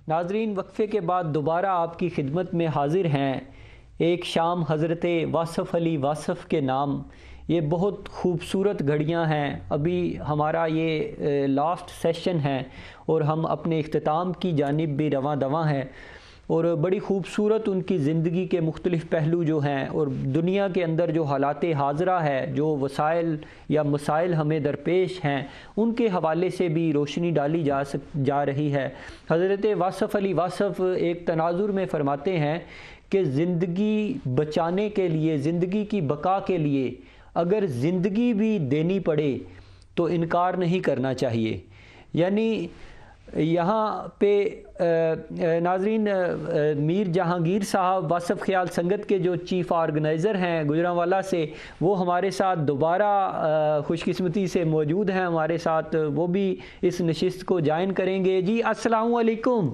ناظرین، وقفے کے بعد دوبارہ آپ کی خدمت میں حاضر ہیں۔ ایک شام حضرت واصف علی واصف کے نام، یہ بہت خوبصورت گھڑیاں ہیں۔ ابھی ہمارا یہ لاسٹ سیشن ہے اور ہم اپنے اختتام کی جانب بھی رواں دواں ہیں، اور بڑی خوبصورت ان کی زندگی کے مختلف پہلو جو ہیں اور دنیا کے اندر جو حالات حاضرہ ہے، جو وسائل یا مسائل ہمیں درپیش ہیں، ان کے حوالے سے بھی روشنی ڈالی جا رہی ہے۔ حضرت واصف علی واصف ایک تناظر میں فرماتے ہیں کہ زندگی بچانے کے لیے، زندگی کی بقا کے لیے اگر زندگی بھی دینی پڑے تو انکار نہیں کرنا چاہیے۔ یعنی یہاں پہ ناظرین، میر جہانگیر صاحب واصف خیال سنگت کے جو چیف آرگنائزر ہیں گجرانوالہ سے، وہ ہمارے ساتھ دوبارہ خوش قسمتی سے موجود ہیں ہمارے ساتھ، وہ بھی اس نشست کو جوائن کریں گے۔ جی السلام علیکم۔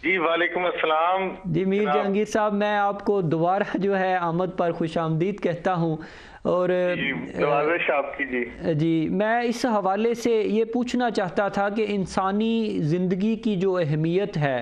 جی وعلیکم السلام۔ جی میر جہانگیر صاحب، میں آپ کو دوبارہ جو ہے آمد پر خوش آمدید کہتا ہوں، اور نوازش آپ کی۔ جی میں اس حوالے سے یہ پوچھنا چاہتا تھا کہ انسانی زندگی کی جو اہمیت ہے،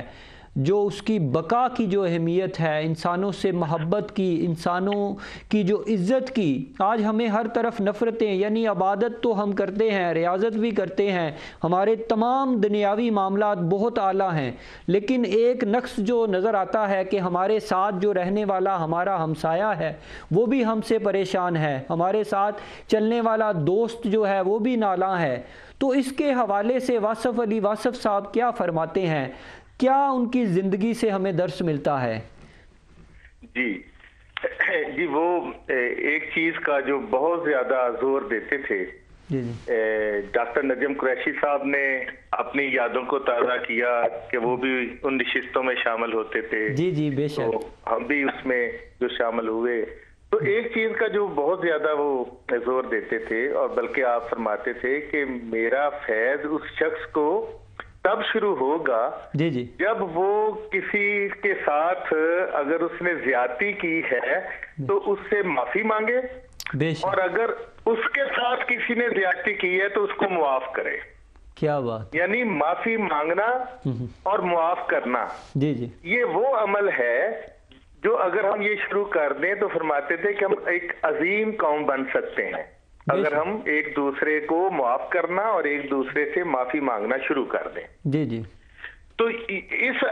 جو اس کی بقا کی جو اہمیت ہے، انسانوں سے محبت کی، انسانوں کی جو عزت کی، آج ہمیں ہر طرف نفرتیں، یعنی عبادت تو ہم کرتے ہیں، ریاضت بھی کرتے ہیں، ہمارے تمام دنیاوی معاملات بہت اعلیٰ ہیں، لیکن ایک نقص جو نظر آتا ہے کہ ہمارے ساتھ جو رہنے والا ہمارا ہمسایہ ہے وہ بھی ہم سے پریشان ہے، ہمارے ساتھ چلنے والا دوست جو ہے وہ بھی نالاں ہے۔ تو اس کے حوالے سے واصف علی واصف صاحب کیا فرماتے ہیں؟ کیا ان کی زندگی سے ہمیں درس ملتا ہے؟ جی وہ ایک چیز کا جو بہت زیادہ زور دیتے تھے، ڈاکٹر نجم قریشی صاحب نے اپنی یادوں کو تازہ کیا کہ وہ بھی ان نشستوں میں شامل ہوتے تھے۔ جی بے شک، ہم بھی اس میں جو شامل ہوئے، تو ایک چیز کا جو بہت زیادہ وہ زور دیتے تھے، اور بلکہ آپ فرماتے تھے کہ میرا فیض اس شخص کو تب شروع ہوگا جب وہ کسی کے ساتھ اگر اس نے زیادتی کی ہے تو اس سے معافی مانگے، اور اگر اس کے ساتھ کسی نے زیادتی کی ہے تو اس کو معاف کرے۔ کیا بات! یعنی معافی مانگنا اور معاف کرنا، یہ وہ عمل ہے جو اگر ہم یہ شروع کر دیں تو فرماتے تھے کہ ہم ایک عظیم قوم بن سکتے ہیں اگر ہم ایک دوسرے کو معاف کرنا اور ایک دوسرے سے معافی مانگنا شروع کر دیں۔ تو اس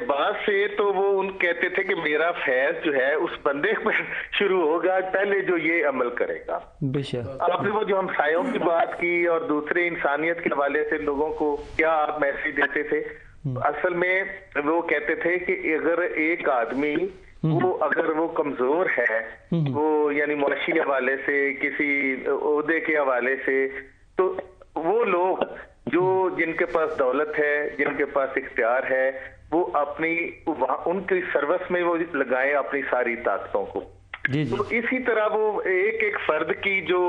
بات سے تو وہ ان کہتے تھے کہ میرا فیض جو ہے اس بندے پر شروع ہوگا پہلے جو یہ عمل کرے گا۔ آپ نے وہ جو ہمسایوں کی بات کی اور دوسرے انسانیت کے حوالے سے لوگوں کو کیا آپ میسج دیتے تھے، اصل میں وہ کہتے تھے کہ اگر ایک آدمی اگر وہ کمزور ہے، وہ یعنی معاشی حوالے سے، کسی عہدے کے حوالے سے، تو وہ لوگ جو جن کے پاس دولت ہے، جن کے پاس اختیار ہے، وہ اپنی ان کی سروس میں وہ لگائیں اپنی ساری طاقتوں کو۔ تو اسی طرح وہ ایک ایک فرد کی جو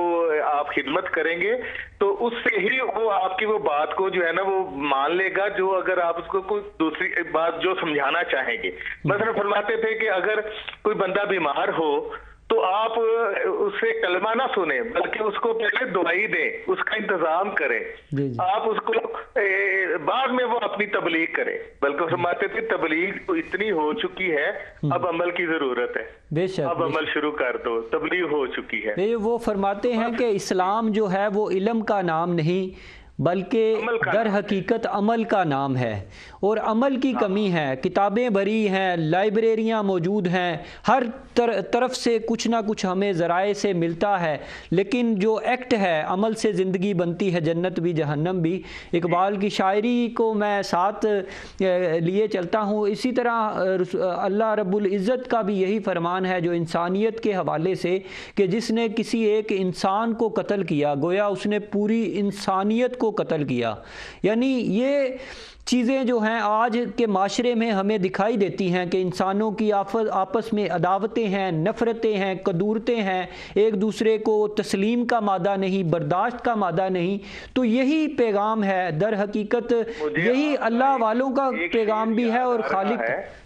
آپ خدمت کریں گے تو اس سے ہی وہ آپ کی وہ بات کو جو ہے نا وہ مان لے گا، جو اگر آپ اس کو کوئی دوسری بات جو سمجھانا چاہیں گے۔ مثلا فرماتے تھے کہ اگر کوئی بندہ بیمار ہو تو آپ اس سے کلمہ نہ سنیں بلکہ اس کو پہلے دوائی دیں، اس کا انتظام کریں، آپ اس کو بعد میں وہ اپنی تبلیغ کریں۔ بلکہ فرماتے تھے تبلیغ تو اتنی ہو چکی ہے، اب عمل کی ضرورت ہے، اب عمل شروع کر دو، تبلیغ ہو چکی ہے۔ وہ فرماتے ہیں کہ اسلام جو ہے وہ علم کا نام نہیں بلکہ در حقیقت عمل کا نام ہے، اور عمل کی کمی ہے۔ کتابیں بھری ہیں، لائبریریاں موجود ہیں، ہر طرف سے کچھ نہ کچھ ہمیں ذرائع سے ملتا ہے، لیکن جو ایکٹ ہے عمل سے زندگی بنتی ہے، جنت بھی جہنم بھی۔ اقبال کی شاعری کو میں ساتھ لیے چلتا ہوں۔ اسی طرح اللہ رب العزت کا بھی یہی فرمان ہے جو انسانیت کے حوالے سے، کہ جس نے کسی ایک انسان کو قتل کیا گویا اس نے پوری انسانیت کو قتل کیا۔ یعنی یہ چیزیں جو ہیں آج کے معاشرے میں ہمیں دکھائی دیتی ہیں کہ انسانوں کی آپس میں عداوتیں ہیں، نفرتیں ہیں، کدورتیں ہیں، ایک دوسرے کو تسلیم کا مادہ نہیں، برداشت کا مادہ نہیں۔ تو یہی پیغام ہے، در حقیقت یہی اللہ والوں کا پیغام بھی ہے اور خالق۔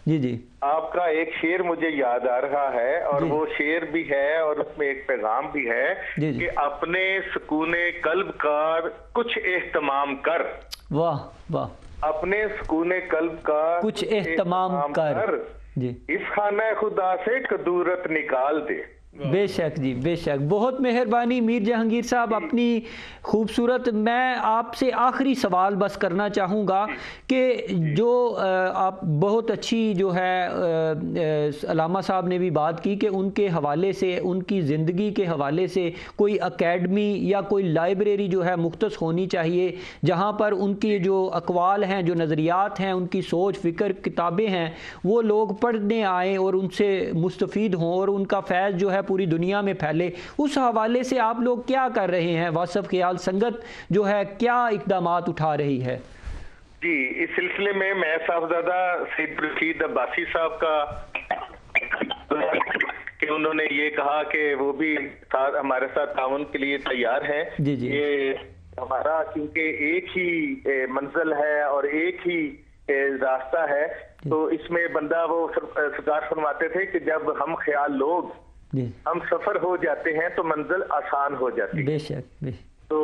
جی آپ کا ایک شعر مجھے یاد آ رہا ہے، اور وہ شعر بھی ہے اور اس میں ایک پیغام بھی ہے کہ اپنے سکون قلب کا کچھ اہتمام کر۔ واہ واہ! اپنے سکون قلب کا کچھ اہتمام کر جی اس خانہ خدا سے کدورت نکال دے. بے شک جی، بے شک، بہت مہربانی میر جہانگیر صاحب، اپنی خوبصورت. میں آپ سے آخری سوال بس کرنا چاہوں گا کہ جو آپ بہت اچھی جو ہے علامہ صاحب نے بھی بات کی کہ ان کے حوالے سے، ان کی زندگی کے حوالے سے کوئی اکیڈمی یا کوئی لائبریری جو ہے مختص ہونی چاہیے جہاں پر ان کی جو اقوال ہیں، جو نظریات ہیں، ان کی سوچ فکر کتابیں ہیں، وہ لوگ پڑھنے آئیں اور ان سے مستفید ہوں اور ان کا فیض جو ہے پوری دنیا میں پھیلے. اس حوالے سے آپ لوگ کیا کر رہے ہیں؟ واصف خیال سنگت جو ہے کیا اقدامات اٹھا رہی ہے؟ جی، اس سلسلے میں صاحبزادہ سید رشید عباسی صاحب کا کہ انہوں نے یہ کہا کہ وہ بھی ہمارے ساتھ تعاون کے لیے تیار ہیں. جی جی، یہ ہمارا کیونکہ ایک ہی منزل ہے اور ایک ہی راستہ ہے، تو اس میں بندہ وہ سرکار فرماتے تھے کہ جب ہم خیال لوگ ہم سفر ہو جاتے ہیں تو منزل آسان ہو جاتی ہے. بے شک. تو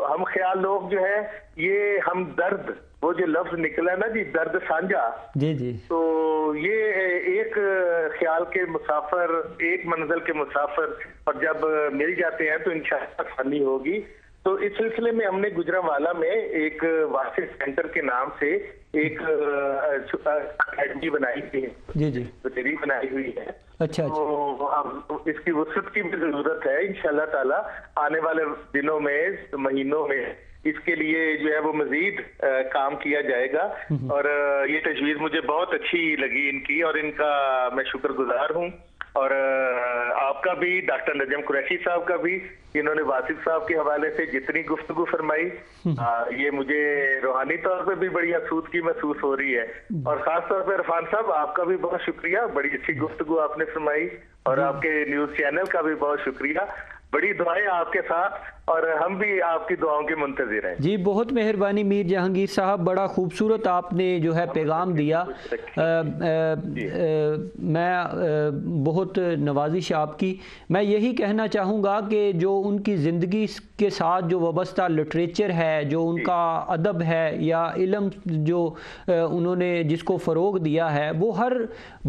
ہم خیال لوگ جو ہے یہ ہم درد، وہ جو لفظ نکلا نا جی، درد سانجا، جی جی، تو یہ ایک خیال کے مسافر، ایک منزل کے مسافر، اور جب مل جاتے ہیں تو انشاءاللہ آسانی ہوگی. تو اس سلسلے میں ہم نے گجرانوالہ میں ایک واصف سینٹر کے نام سے ایک اکیڈمی بنائی تھی. جی جی، بنائی ہوئی ہے. اچھا، تو اس کی وسعت کی بھی ضرورت ہے. انشاءاللہ تعالی آنے والے دنوں میں، مہینوں میں اس کے لیے جو ہے وہ مزید کام کیا جائے گا. اور یہ تجویز مجھے بہت اچھی لگی ان کی، اور ان کا میں شکر گزار ہوں. اور آپ کا بھی، ڈاکٹر نجم قریشی صاحب کا بھی، انہوں نے واصف صاحب کے حوالے سے جتنی گفتگو فرمائی، یہ مجھے روحانی طور پہ بھی بڑی آسودگی محسوس ہو رہی ہے. اور خاص طور پہ عرفان صاحب، آپ کا بھی بہت شکریہ، بڑی اچھی گفتگو آپ نے فرمائی. اور آپ کے نیوز چینل کا بھی بہت شکریہ. بڑی دعائیں آپ کے ساتھ، اور ہم بھی آپ کی دعاؤں کے منتظر ہیں. جی بہت مہربانی میر جہانگیر صاحب، بڑا خوبصورت آپ نے جو ہے پیغام دیا. میں بہت نوازش آپ کی. میں یہی کہنا چاہوں گا کہ جو ان کی زندگی کے ساتھ جو وابستہ لٹریچر ہے، جو ان کا ادب ہے یا علم جو انہوں نے جس کو فروغ دیا ہے، وہ ہر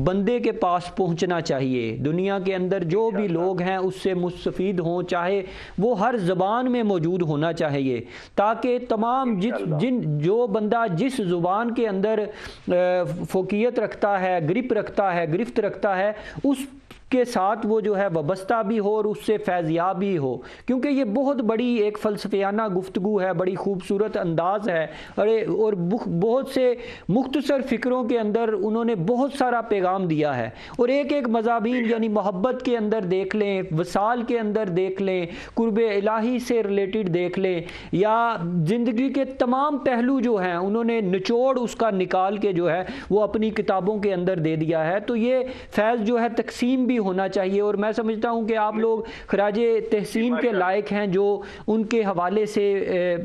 بندے کے پاس پہنچنا چاہیے. دنیا کے اندر جو بھی لوگ ہیں اس سے مستفید ہوں، چاہے وہ ہر زبان میں موجود ہونا چاہیے، تاکہ تمام جو بندہ جس زبان کے اندر فوقیت رکھتا ہے، گرفت رکھتا ہے، اس کے ساتھ وہ جو ہے وابستہ بھی ہو اور اس سے فیضیاب بھی ہو. کیونکہ یہ بہت بڑی ایک فلسفیانہ گفتگو ہے، بڑی خوبصورت انداز ہے، اور بہت سے مختصر فکروں کے اندر انہوں نے بہت سارا پیغام دیا ہے. اور ایک ایک مضامین یعنی محبت کے اندر دیکھ لیں، وصال کے اندر دیکھ لیں، قرب الہی سے ریلیٹڈ دیکھ لیں، یا زندگی کے تمام پہلو جو ہیں انہوں نے نچوڑ اس کا نکال کے جو ہے وہ اپنی کتابوں کے اندر دے دیا ہے. تو یہ فیض جو ہے تقسیم بھی ہونا چاہیے، اور میں سمجھتا ہوں کہ آپ لوگ خراج تحسین کے لائق ہیں جو ان کے حوالے سے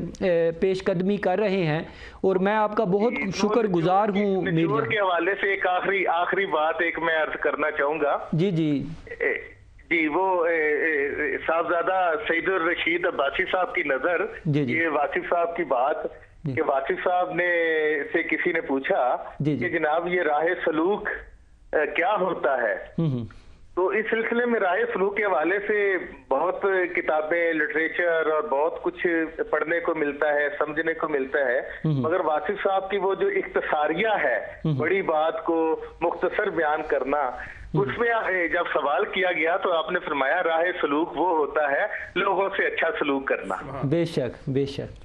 پیش قدمی کر رہے ہیں. اور میں آپ کا بہت شکر گزار ہوں. نچوڑ کے حوالے سے ایک آخری بات ایک میں عرض کرنا چاہوں گا. جی جی جی، وہ صاحبزادہ سید الرشید عباسی صاحب کی نظر، یہ واصف صاحب کی بات کہ واصف صاحب نے سے کسی نے پوچھا کہ جناب یہ راہ سلوک کیا ہوتا ہے. تو اس سلسلے میں راہ سلوک کے حوالے سے بہت کتابیں، لٹریچر اور بہت کچھ پڑھنے کو ملتا ہے، سمجھنے کو ملتا ہے. مگر واصف صاحب کی وہ جو اختصاریہ ہے، بڑی بات کو مختصر بیان کرنا، اس میں جب سوال کیا گیا تو آپ نے فرمایا راہ سلوک وہ ہوتا ہے لوگوں سے اچھا سلوک کرنا. بے شک بے شک.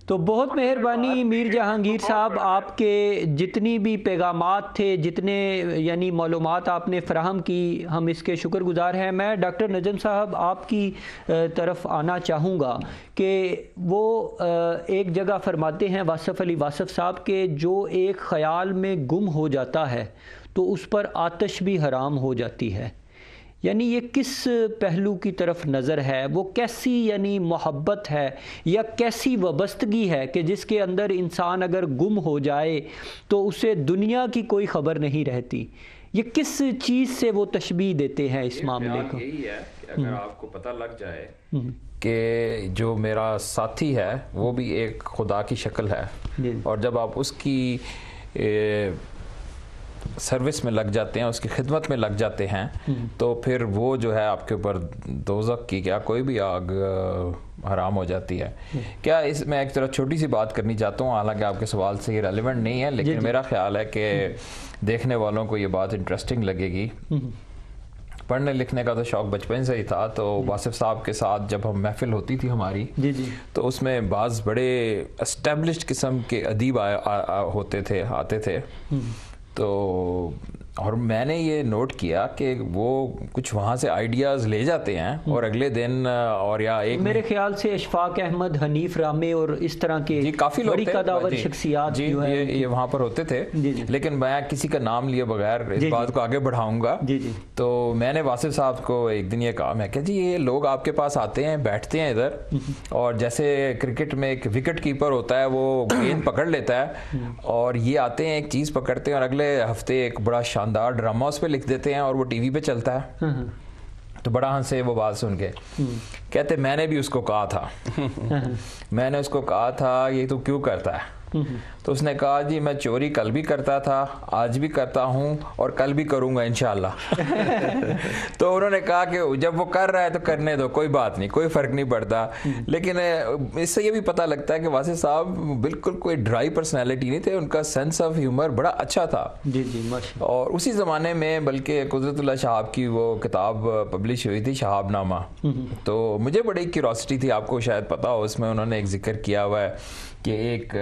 تو بہت مہربانی میر جہانگیر صاحب، آپ کے جتنی بھی پیغامات تھے، جتنے یعنی معلومات آپ نے فراہم کی، ہم اس کے شکر گزار ہیں. میں ڈاکٹر نجم صاحب آپ کی طرف آنا چاہوں گا کہ وہ ایک جگہ فرماتے ہیں واصف علی واصف صاحب کے جو ایک خیال میں گم ہو جاتا ہے تو اس پر آتش بھی حرام ہو جاتی ہے. یعنی یہ کس پہلو کی طرف نظر ہے؟ وہ کیسی یعنی محبت ہے یا کیسی وابستگی ہے کہ جس کے اندر انسان اگر گم ہو جائے تو اسے دنیا کی کوئی خبر نہیں رہتی؟ یہ کس چیز سے وہ تشبیہ دیتے ہیں اس معاملے کو؟ یہی ہے کہ اگر آپ کو پتہ لگ جائے کہ جو میرا ساتھی ہے وہ بھی ایک خدا کی شکل ہے، اور جب آپ اس کی سروس میں لگ جاتے ہیں، اس کی خدمت میں لگ جاتے ہیں، تو پھر وہ جو ہے آپ کے اوپر دوزخ کی کیا کوئی بھی آگ حرام ہو جاتی ہے۔ کیا اس میں ایک طرح چھوٹی سی بات کرنی چاہتا ہوں، حالانکہ آپ کے سوال سے یہ ریلیونٹ نہیں ہے، لیکن میرا خیال ہے کہ دیکھنے والوں کو یہ بات انٹرسٹنگ لگے گی۔ پڑھنے لکھنے کا تو شوق بچپن سے ہی تھا، تو واصف صاحب کے ساتھ جب ہم محفل ہوتی تھی ہماری، تو اس میں بعض بڑے اسٹیبلشڈ قسم کے ادیب آتے تھے، تو اور میں نے یہ نوٹ کیا کہ وہ کچھ وہاں سے آئیڈیاز لے جاتے ہیں اور اگلے دن اور یا ایک میرے خیال سے اشفاق احمد، حنیف رامے اور اس طرح کے کافی بڑی قداور شخصیات یہ وہاں پر ہوتے تھے، لیکن میں کسی کا نام لیے بغیر اس بات کو آگے بڑھاؤں گا۔ تو میں نے واصف صاحب کو ایک دن یہ کہا، میں کہ جی یہ لوگ آپ کے پاس آتے ہیں، بیٹھتے ہیں ادھر، اور جیسے کرکٹ میں ایک وکٹ کیپر ہوتا ہے، وہ گیند پکڑ لیتا ہے، اور یہ آتے ہیں ایک چیز پکڑتے ہیں اور اگلے ہفتے ایک بڑا شاندار ڈرامہ اس پہ لکھ دیتے ہیں اور وہ ٹی وی پہ چلتا ہے۔ تو بڑا ہنسے وہ بات سن کے، کہتے میں نے بھی اس کو کہا تھا، میں نے اس کو کہا تھا یہ تو کیوں کرتا ہے؟ تو اس نے کہا جی میں چوری کل بھی کرتا تھا، آج بھی کرتا ہوں، اور کل بھی کروں گا انشاءاللہ۔ تو انہوں نے کہا کہ جب وہ کر رہا ہے تو کرنے دو، کوئی بات نہیں، کوئی فرق نہیں پڑتا۔ لیکن اس سے یہ بھی پتہ لگتا ہے کہ واصف صاحب بالکل کوئی ڈرائی پرسنالٹی نہیں تھے، ان کا سینس آف ہیومر بڑا اچھا تھا۔ اور اسی زمانے میں بلکہ قدرت اللہ شہاب کی وہ کتاب پبلش ہوئی تھی، شہاب نامہ، تو مجھے بڑی کیوریوسٹی تھی، آپ کو شاید پتہ ہو، اس میں انہوں نے ایک ذکر کیا ہوا ہے کہ ایک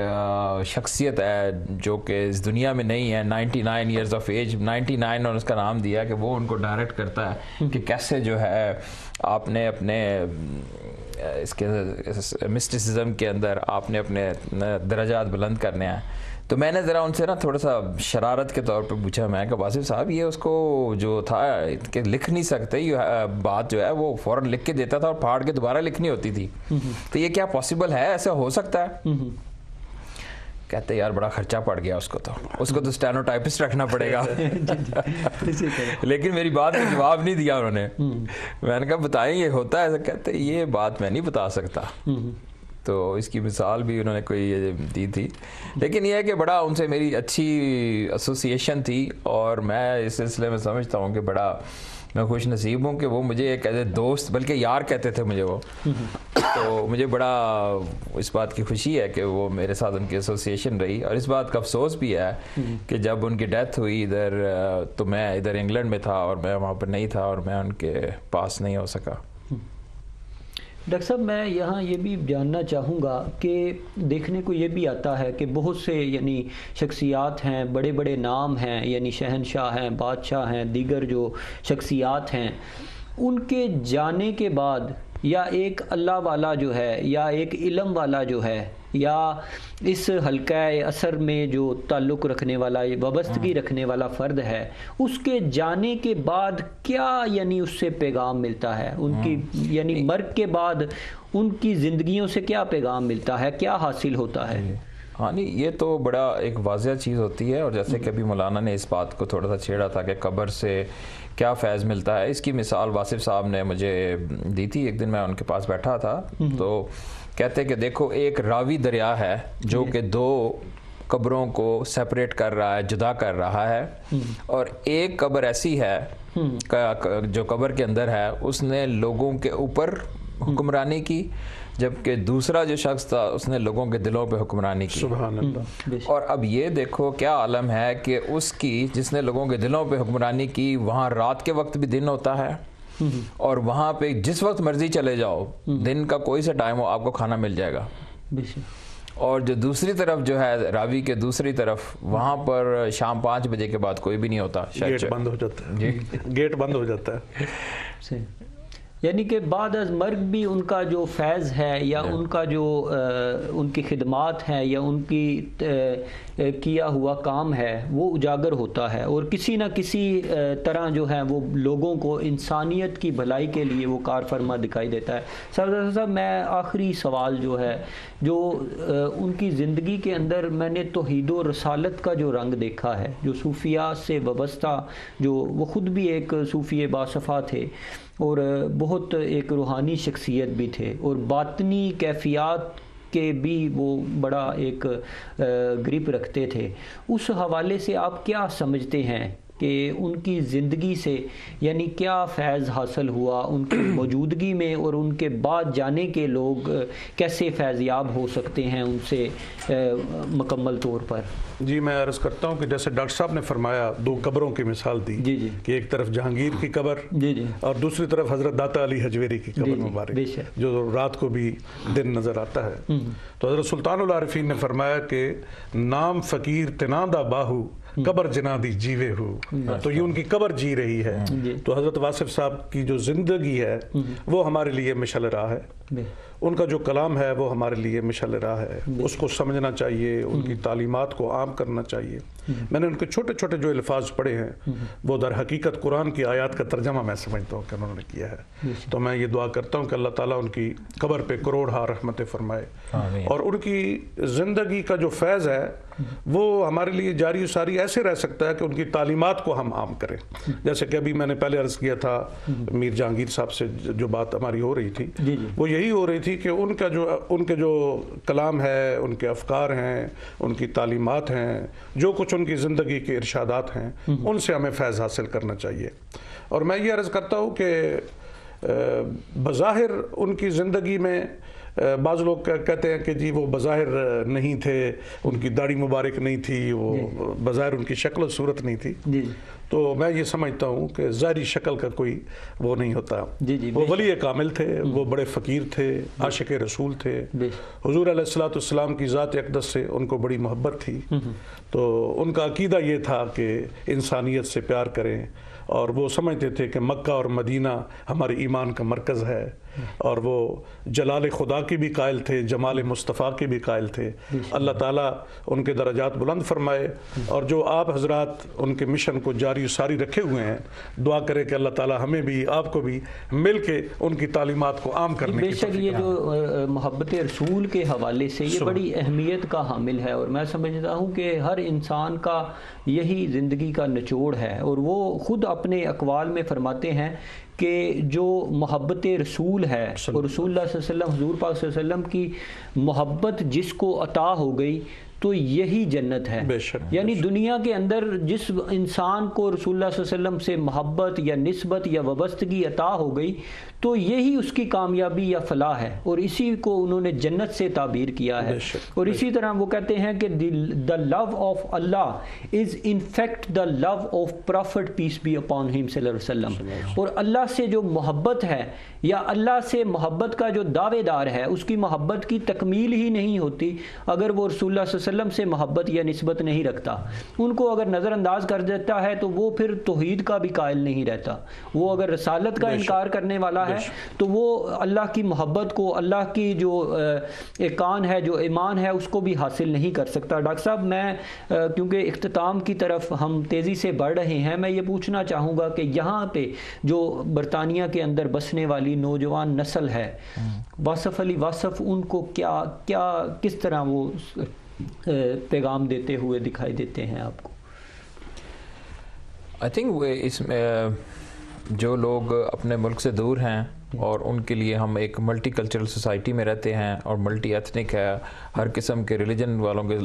شخصیت ہے جو کہ اس دنیا میں نہیں ہے، 99 ایئرز آف ایج، 99 اور اس کا نام دیا کہ وہ ان کو ڈائریکٹ کرتا ہے کہ کیسے جو ہے آپ نے اپنے اس کے مسٹسزم کے اندر آپ نے اپنے درجات بلند کرنے ہیں۔ تو میں نے ذرا ان سے نا تھوڑا سا شرارت کے طور پہ پوچھا، میں کہ واصف صاحب یہ اس کو جو تھا کہ لکھ نہیں سکتے، یہ بات جو ہے وہ فوراً لکھ کے دیتا تھا اور پھاڑ کے دوبارہ لکھنی ہوتی تھی، تو یہ کیا پاسبل ہے، ایسا ہو سکتا ہے؟ کہتے یار بڑا خرچہ پڑ گیا اس کو تو اسٹینوٹائپسٹ رکھنا پڑے گا۔ لیکن میری بات کا جواب نہیں دیا انہوں نے۔ میں نے کہا بتائیں یہ ہوتا ہے ایسا؟ کہتے یہ بات میں نہیں بتا سکتا۔ تو اس کی مثال بھی انہوں نے کوئی دی تھی، لیکن یہ ہے کہ بڑا ان سے میری اچھی ایسوسیشن تھی، اور میں اس سلسلے میں سمجھتا ہوں کہ بڑا میں خوش نصیب ہوں کہ وہ مجھے ایک ایز اے دوست، بلکہ یار کہتے تھے مجھے وہ، تو مجھے بڑا اس بات کی خوشی ہے کہ وہ میرے ساتھ ان کی ایسوسیشن رہی، اور اس بات کا افسوس بھی ہے کہ جب ان کی ڈیتھ ہوئی ادھر، تو میں ادھر انگلینڈ میں تھا اور میں وہاں پر نہیں تھا اور میں ان کے پاس نہیں ہو سکا۔ ڈاکٹر صاحب میں یہاں یہ بھی جاننا چاہوں گا کہ دیکھنے کو یہ بھی آتا ہے کہ بہت سے یعنی شخصیات ہیں، بڑے بڑے نام ہیں، یعنی شہنشاہ ہیں، بادشاہ ہیں، دیگر جو شخصیات ہیں، ان کے جانے کے بعد یا ایک اللہ والا جو ہے یا ایک علم والا جو ہے یا اس حلقہ اثر میں جو تعلق رکھنے والا، وابستگی رکھنے والا فرد ہے، اس کے جانے کے بعد کیا یعنی اس سے پیغام ملتا ہے؟ ان کی یعنی مرگ کے بعد ان کی زندگیوں سے کیا پیغام ملتا ہے، کیا حاصل ہوتا ہے؟ ہاں نہیں، یہ تو بڑا ایک واضح چیز ہوتی ہے، اور جیسے کہ ابھی مولانا نے اس بات کو تھوڑا سا چھیڑا تھا کہ قبر سے کیا فیض ملتا ہے، اس کی مثال واصف صاحب نے مجھے دی تھی۔ ایک دن میں ان کے پاس بیٹھا تھا، تو کہتے کہ دیکھو ایک راوی دریا ہے جو کہ دو قبروں کو سیپریٹ کر رہا ہے، جدا کر رہا ہے، اور ایک قبر ایسی ہے جو قبر کے اندر ہے اس نے لوگوں کے اوپر حکمرانی کی، جبکہ دوسرا جو شخص تھا اس نے لوگوں کے دلوں پہ حکمرانی کی۔ سبحان اللہ۔ اور اب یہ دیکھو کیا عالم ہے کہ اس کی جس نے لوگوں کے دلوں پہ حکمرانی کی، وہاں رات کے وقت بھی دن ہوتا ہے، اور وہاں پہ جس وقت مرضی چلے جاؤ، دن کا کوئی سا ٹائم ہو آپ کو کھانا مل جائے گا۔ اور جو دوسری طرف جو ہے راوی کے دوسری طرف، وہاں پر شام 5 بجے کے بعد کوئی بھی نہیں ہوتا، گیٹ بند ہو جاتا ہے، گیٹ بند ہو جاتا ہے۔ یعنی کہ بعد از مرگ بھی ان کا جو فیض ہے یا ان کا جو ان کی خدمات ہیں یا ان کی کیا ہوا کام ہے وہ اجاگر ہوتا ہے، اور کسی نہ کسی طرح جو ہے وہ لوگوں کو انسانیت کی بھلائی کے لیے وہ کار فرما دکھائی دیتا ہے۔ سردار صاحب میں آخری سوال جو ہے، جو ان کی زندگی کے اندر میں نے توحید و رسالت کا جو رنگ دیکھا ہے، جو صوفیات سے وابستہ، جو وہ خود بھی ایک صوفی باصفا تھے، اور بہت ایک روحانی شخصیت بھی تھے، اور باطنی کیفیات کے بھی وہ بڑا ایک گرپ رکھتے تھے. اس حوالے سے آپ کیا سمجھتے ہیں کہ ان کی زندگی سے یعنی کیا فیض حاصل ہوا ان کی موجودگی میں، اور ان کے بعد جانے کے لوگ کیسے فیض یاب ہو سکتے ہیں ان سے مکمل طور پر؟ جی میں عرض کرتا ہوں کہ جیسے ڈاکٹر صاحب نے فرمایا، دو قبروں کی مثال دی کہ ایک طرف جہانگیر کی قبر اور دوسری طرف حضرت داتا علی حجویری کی قبر مبارک، جو رات کو بھی دن نظر آتا ہے. تو حضرت سلطان العارفین نے فرمایا کہ نام فقیر تناندہ باہو قبر جنا دی جیوے ہو، تو یہ ان کی قبر جی رہی ہے. تو حضرت واصف صاحب کی جو زندگی ہے وہ ہمارے لیے مشعل راہ ہے، ان کا جو کلام ہے وہ ہمارے لیے مشعل راہ ہے. اس کو سمجھنا چاہیے، ان کی تعلیمات کو عام کرنا چاہیے. میں نے ان کے چھوٹے چھوٹے جو الفاظ پڑھے ہیں وہ در حقیقت قرآن کی آیات کا ترجمہ میں سمجھتا ہوں کہ انہوں نے کیا ہے. تو میں یہ دعا کرتا ہوں کہ اللہ تعالیٰ ان کی قبر پہ کروڑ رحمتیں فرمائے، اور ان کی زندگی کا جو فیض ہے وہ ہمارے لیے جاری و ساری ایسے رہ سکتا ہے کہ ان کی تعلیمات کو ہم عام کریں. جیسے کہ ابھی میں نے پہلے عرض کیا تھا میر جہانگیر صاحب سے جو بات ہماری ہو رہی تھی، وہ یہی ہو رہی تھی کہ ان کے جو کلام ہے، ان کے افکار ہیں، ان کی تعلیمات ہیں، جو کچھ ان کی زندگی کے ارشادات ہیں، ان سے ہمیں فیض حاصل کرنا چاہیے. اور میں یہ عرض کرتا ہوں کہ بظاہر ان کی زندگی میں بعض لوگ کہتے ہیں کہ جی وہ بظاہر نہیں تھے، ان کی داڑھی مبارک نہیں تھی، وہ بظاہر ان کی شکل و صورت نہیں تھی. تو میں یہ سمجھتا ہوں کہ ظاہری شکل کا کوئی وہ نہیں ہوتا. وہ ولی کامل تھے، وہ بڑے فقیر تھے، عاشق رسول تھے. حضور علیہ السلام کی ذات اقدس سے ان کو بڑی محبت تھی. تو ان کا عقیدہ یہ تھا کہ انسانیت سے پیار کریں، اور وہ سمجھتے تھے کہ مکہ اور مدینہ ہمارے ایمان کا مرکز ہے، اور وہ جلال خدا کی بھی قائل تھے، جمال مصطفیٰ کی بھی قائل تھے. اللہ تعالیٰ ان کے درجات بلند فرمائے، اور جو آپ حضرات ان کے مشن کو جاری و ساری رکھے ہوئے ہیں، دعا کرے کہ اللہ تعالیٰ ہمیں بھی آپ کو بھی مل کے ان کی تعلیمات کو عام کرنے کی بے شک یہ جو محبت رسول کے حوالے سے یہ بڑی اہمیت کا حامل ہے، اور میں سمجھتا ہوں کہ ہر انسان کا یہی زندگی کا نچوڑ ہے. اور وہ خود اپنے اقوال میں فرماتے ہیں کہ جو محبت رسول ہے، اور رسول اللہ صلی اللہ علیہ وسلم، حضور پاک صلی اللہ علیہ وسلم کی محبت جس کو عطا ہو گئی تو یہی جنت ہے. یعنی دنیا کے اندر جس انسان کو رسول اللہ صلی اللہ علیہ وسلم سے محبت یا نسبت یا وابستگی عطا ہو گئی تو یہی اس کی کامیابی یا فلاح ہے، اور اسی کو انہوں نے جنت سے تعبیر کیا ہے. اور اسی طرح وہ کہتے ہیں کہ the love of Allah is in fact the love of Prophet peace be upon him صلی اللہ علیہ وسلم. اور اللہ سے جو محبت ہے یا اللہ سے محبت کا جو دعوے دار ہے، اس کی محبت کی تکمیل ہی نہیں ہوتی اگر وہ رسول اللہ صلی اللہ علیہ وسلم سے محبت یا نسبت نہیں رکھتا. ان کو اگر نظر انداز کر دیتا ہے تو وہ پھر توحید کا بھی قائل نہیں رہتا. وہ اگر رسالت کا انکار کرنے والا ہے تو وہ اللہ کی محبت کو، اللہ کی جو ایقان ہے، جو ایمان ہے، اس کو بھی حاصل نہیں کر سکتا. ڈاکٹر صاحب میں کیونکہ اختتام کی طرف ہم تیزی سے بڑھ رہے ہیں، میں یہ پوچھنا چاہوں گا کہ یہاں پہ جو برطانیہ کے اندر بسنے والی نوجوان نسل ہے، واصف علی واصف ان کو کس طرح وہ پیغام دیتے ہوئے دکھائی دیتے ہیں آپ کو؟ آئی تھنک اس میں جو لوگ اپنے ملک سے دور ہیں اور ان کے لیے ہم ایک ملٹی کلچرل سوسائٹی میں رہتے ہیں اور ملٹی ایتھنک ہے، ہر قسم کے ریلیجن والوں کے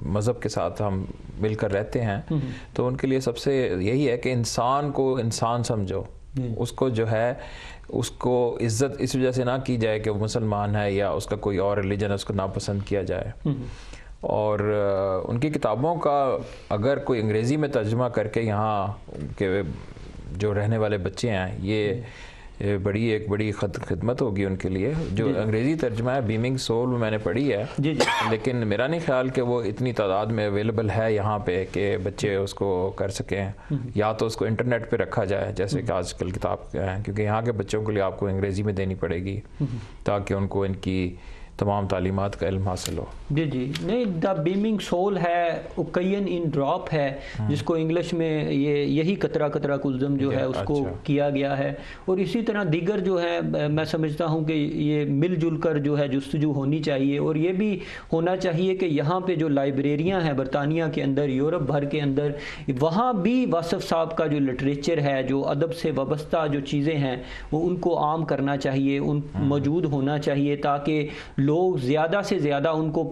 مذہب کے ساتھ ہم مل کر رہتے ہیں، تو ان کے لیے سب سے یہی ہے کہ انسان کو انسان سمجھو. اس کو جو ہے اس کو عزت اس وجہ سے نہ کی جائے کہ وہ مسلمان ہے یا اس کا کوئی اور ریلیجن ہے اس کو ناپسند کیا جائے. اور ان کی کتابوں کا اگر کوئی انگریزی میں ترجمہ کر کے یہاں کے جو رہنے والے بچے ہیں، یہ ایک بڑی خدمت ہوگی ان کے لیے. جو انگریزی ترجمہ ہے بیمنگ سول میں نے پڑھی ہے، لیکن میرا نہیں خیال کہ وہ اتنی تعداد میں اویلیبل ہے یہاں پہ کہ بچے اس کو کر سکیں. یا تو اس کو انٹرنیٹ پہ رکھا جائے جیسے کہ آج کل کتاب ہیں، کیونکہ یہاں کے بچوں کے لیے آپ کو انگریزی میں دینی پڑے گی تاکہ ان کو ان کی تمام تعلیمات کا علم حاصل ہو. جی جی نہیں، دا بیمنگ سول ہے، اوکین ان ڈراپ ہے، جس کو انگلش میں یہی قطرہ قطرہ کلزم جو ہے اس کو کیا گیا ہے. اور اسی طرح دیگر جو ہے میں سمجھتا ہوں کہ یہ مل جل کر جو ہے جستجو ہونی چاہیے. اور یہ بھی ہونا چاہیے کہ یہاں پہ جو لائبریریاں ہیں برطانیہ کے اندر، یورپ بھر کے اندر، وہاں بھی واصف صاحب کا جو لٹریچر ہے، جو ادب سے وابستہ جو چیزیں ہیں، وہ ان کو عام کرنا چاہیے، ان موجود ہونا چاہیے، تاکہ لوگ زیادہ سے زیادہ ان کو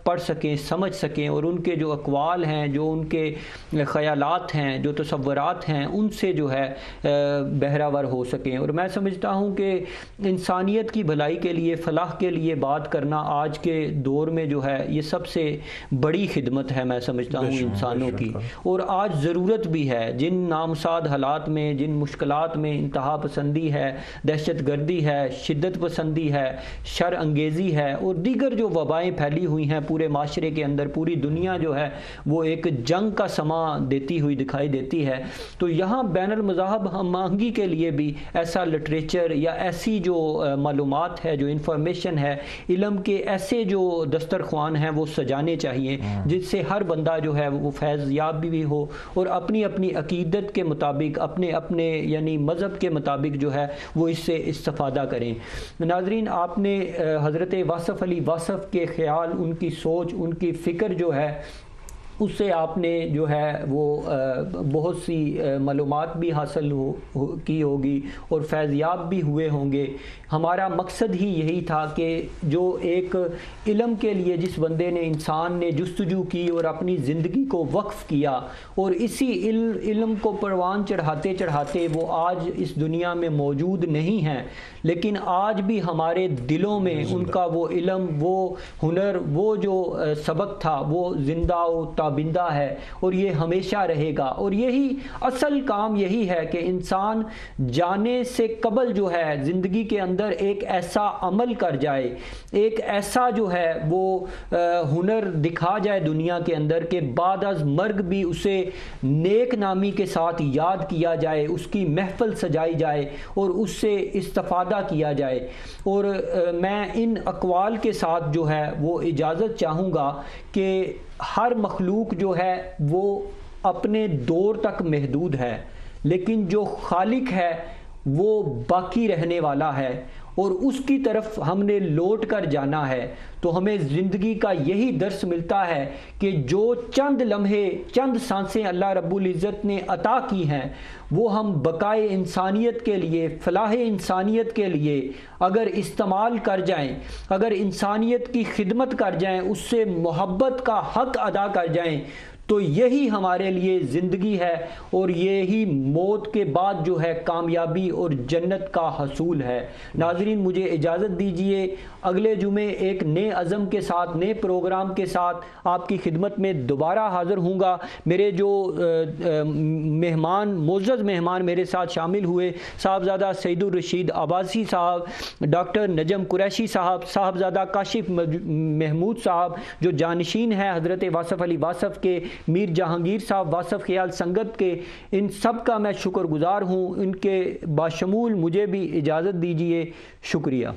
پڑھ سکیں، سمجھ سکیں، اور ان کے جو اقوال ہیں، جو ان کے خیالات ہیں، جو تصورات ہیں، ان سے جو ہے بہرہور ہو سکیں. اور میں سمجھتا ہوں کہ انسانیت کی بھلائی کے لیے، فلاح کے لیے بات کرنا آج کے دور میں جو ہے یہ سب سے بڑی خدمت ہے، میں سمجھتا ہوں انسانوں کی. اور آج ضرورت بھی ہے، جن نامساد حالات میں، جن مشکلات میں انتہا پسندی ہے، دہشت گردی ہے، شدت پسندی ہے، شر انگیزی ہے، اور دیگر جو وبائیں پھیلی ہوئی ہیں پورے معاشرے کے اندر، پوری دنیا جو ہے وہ ایک جنگ کا سما دیتی ہوئی دکھائی دیتی ہے. تو یہاں بین المذاہب ہم آہنگی کے لیے بھی ایسا لٹریچر یا ایسی جو معلومات ہے، جو انفارمیشن ہے، علم کے ایسے جو دسترخوان ہیں وہ سجانے چاہیے، جس سے ہر بندہ جو ہے وہ فیض یاب بھی ہو، اور اپنی اپنی عقیدت کے مطابق، اپنے اپنے یعنی مذہب کے مطابق جو ہے وہ اس سے استفادہ کریں. ناظرین، آپ نے حضرت واصف علی واصف کے خیال، ان کی سوچ، ان کی فکر جو ہے اس سے آپ نے جو ہے وہ بہت سی معلومات بھی حاصل کی ہوگی اور فیض یاب بھی ہوئے ہوں گے. ہمارا مقصد ہی یہی تھا کہ جو ایک علم کے لیے جس بندے نے، انسان نے جستجو کی اور اپنی زندگی کو وقف کیا، اور اسی علم کو پروان چڑھاتے چڑھاتے وہ آج اس دنیا میں موجود نہیں ہیں، لیکن آج بھی ہمارے دلوں میں ان کا وہ علم، وہ ہنر، وہ جو سبق تھا وہ زندہ و تابندہ ہے، اور یہ ہمیشہ رہے گا. اور یہی اصل کام یہی ہے کہ انسان جانے سے قبل جو ہے زندگی کے اندر ایک ایسا عمل کر جائے، ایک ایسا جو ہے وہ ہنر دکھا جائے دنیا کے اندر کہ بعد از مرگ بھی اسے نیک نامی کے ساتھ یاد کیا جائے، اس کی محفل سجائی جائے اور اس سے استفادہ کیا جائے. اور میں ان اقوال کے ساتھ جو ہے وہ اجازت چاہوں گا کہ ہر مخلوق جو ہے وہ اپنے دور تک محدود ہے، لیکن جو خالق ہے وہ باقی رہنے والا ہے، اور اس کی طرف ہم نے لوٹ کر جانا ہے. تو ہمیں زندگی کا یہی درس ملتا ہے کہ جو چند لمحے، چند سانسیں اللہ رب العزت نے عطا کی ہیں، وہ ہم بقائے انسانیت کے لیے، فلاح انسانیت کے لیے اگر استعمال کر جائیں، اگر انسانیت کی خدمت کر جائیں، اس سے محبت کا حق ادا کر جائیں، تو یہی ہمارے لیے زندگی ہے، اور یہی موت کے بعد جو ہے کامیابی اور جنت کا حصول ہے. ناظرین، مجھے اجازت دیجئے، اگلے جمعے ایک نئے عزم کے ساتھ، نئے پروگرام کے ساتھ آپ کی خدمت میں دوبارہ حاضر ہوں گا. میرے جو مہمان، معزز مہمان میرے ساتھ شامل ہوئے، صاحبزادہ سعید الرشید عباسی صاحب، ڈاکٹر نجم قریشی صاحب، صاحبزادہ کاشف محمود صاحب جو جانشین ہیں حضرت واصف علی واصف کے، میر جہانگیر صاحب واصف خیال سنگت کے، ان سب کا میں شکر گزار ہوں. ان کے باشمول مجھے بھی اجازت دیجیے. شکریہ.